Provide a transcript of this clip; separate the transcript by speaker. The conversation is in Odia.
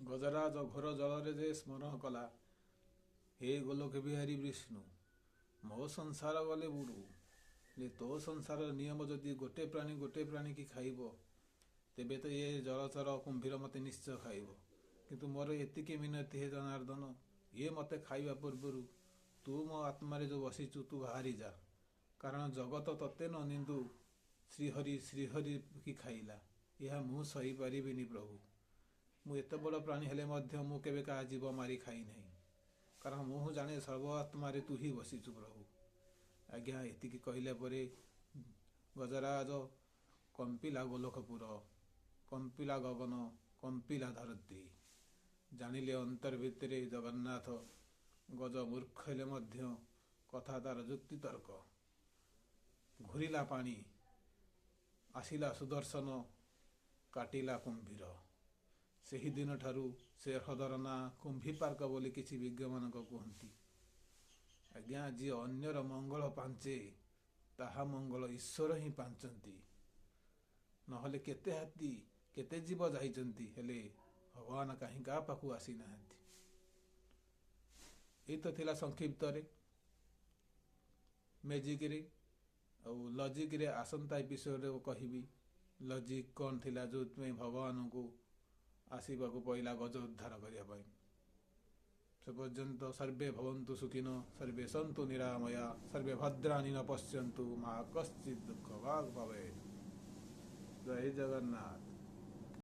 Speaker 1: ଗଜରାଜ ଘୋର ଜଳରେ ଯେ ସ୍ମରଣ କଲା, ହେ ଗୋଲକ ବିହାରୀ ବିଷ୍ଣୁ, ମୋ ସଂସାର ଗଲେ ବୁଡ଼ୁ, ହେଲେ ତୋ ସଂସାରର ନିୟମ ଯଦି ଗୋଟେ ପ୍ରାଣୀ କି ଖାଇବ, ତେବେ ତ ଏ ଜଳଚର କୁମ୍ଭୀର ମୋତେ ନିଶ୍ଚୟ ଖାଇବ। କିନ୍ତୁ ମୋର ଏତିକି ମିନତି ହେ ଜନାର୍ଦ୍ଦନ, ଇଏ ମୋତେ ଖାଇବା ପୂର୍ବରୁ ତୁ ମୋ ଆତ୍ମାରେ ଯେଉଁ ବସିଛୁ ତୁ ବାହାରି ଯା। କାରଣ ଜଗତ ତତେ ନ ନିନ୍ଦୁ, ଶ୍ରୀହରି କି ଖାଇଲା, ଏହା ମୁଁ ସହିପାରିବିନି ପ୍ରଭୁ। ମୁଁ ଏତେ ବଡ଼ ପ୍ରାଣୀ ହେଲେ ମଧ୍ୟ ମୁଁ କେବେ କାହା ଜୀବ ମାରି ଖାଇ ନାହିଁ। କାରଣ ମୁଁ ଜାଣେ ସର୍ବ ଆତ୍ମାରେ ତୁ ହିଁ ବସିଛୁ ପ୍ରଭୁ। ଆଜ୍ଞା, ଏତିକି କହିଲା ପରେ ଗଜରାଜ କମ୍ପିଲା ଗୋଲଖପୁର, କମ୍ପିଲା ଗଗନ, କମ୍ପିଲା ଧରତ୍ରୀ। ଜାଣିଲେ ଅନ୍ତର ଭିତରେ ଜଗନ୍ନାଥ। ଗଜ ମୂର୍ଖ ହେଲେ ମଧ୍ୟ କଥା ତାର ଯୁକ୍ତି ତର୍କ। ଘୂରିଲା ପାଣି, ଆସିଲା ସୁଦର୍ଶନ, କାଟିଲା କୁମ୍ଭୀର। ସେହି ଦିନଠାରୁ ସେ ହ୍ରଦର ନାଁ କୁମ୍ଭୀପାର୍କ ବୋଲି କିଛି ବିଜ୍ଞମାନଙ୍କ କୁହନ୍ତି। ଆଜ୍ଞା, ଯିଏ ଅନ୍ୟର ମଙ୍ଗଳ ପାଞ୍ଚେ, ତାହା ମଙ୍ଗଳ ଈଶ୍ୱର ହିଁ ପାଞ୍ଚନ୍ତି। ନହେଲେ କେତେ ହାତୀ କେତେ ଜୀବ ଯାଇଛନ୍ତି, ହେଲେ ଭଗବାନ କାହିଁ କାହା ପାଖକୁ ଆସିନାହାନ୍ତି। ଏଇ ତ ଥିଲା ସଂକ୍ଷିପ୍ତରେ ମ୍ୟାଜିକରେ। ଆଉ ଲଜିକରେ ଆସନ୍ତା ଏପିସୋଡରେ କହିବି ଲଜିକ୍ କ'ଣ ଥିଲା ଯେଉଁଥିପାଇଁ ଭଗବାନଙ୍କୁ ଆସିବାକୁ ପଡ଼ିଲା ଗଜ ଉଦ୍ଧାର କରିବା ପାଇଁ। ସେ ପର୍ଯ୍ୟନ୍ତ ସର୍ବେ ଭବନ୍ତୁ ସୁଖିନୋ, ସର୍ବେ ସନ୍ତୁ ନିରାମୟା, ସର୍ବେ ଭଦ୍ରାଣୀ ନ ପଶ୍ୟନ୍ତୁ, ମା କଶ୍ଚିତ୍ ଦୁଃଖ ଭାଗ ଭବେତ୍। ଜୟ ଜଗନ୍ନାଥ।